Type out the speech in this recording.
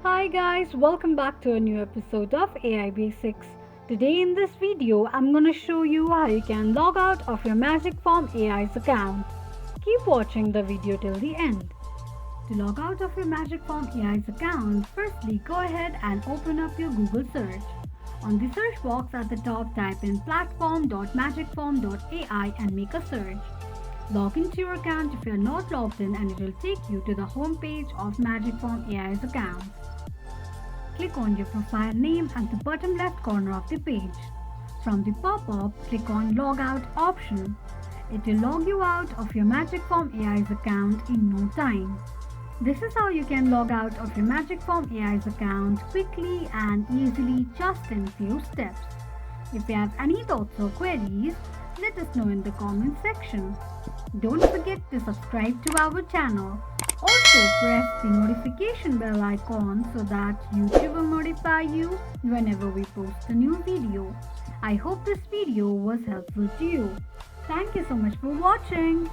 Hi guys, welcome back to a new episode of AI Basics. Today in this video, I'm gonna show you how you can log out of your Magicform AI's account. Keep watching the video till the end. To log out of your Magicform AI's account, firstly go ahead and open up your Google search. On the search box at the top, type in platform.magicform.ai and make a search. Log into your account if you are not logged in and it will take you to the home page of Magicform AI's account. Click on your profile name at the bottom left corner of the page. From the pop-up, click on Logout option. It will log you out of your Magicform AI's account in no time. This is how you can log out of your Magicform AI's account quickly and easily just in few steps. If you have any thoughts or queries, let us know in the comment section. Don't forget to subscribe to our channel. Also press the notification bell icon so that YouTube will notify you whenever we post a new video. I hope this video was helpful to you. Thank you so much for watching.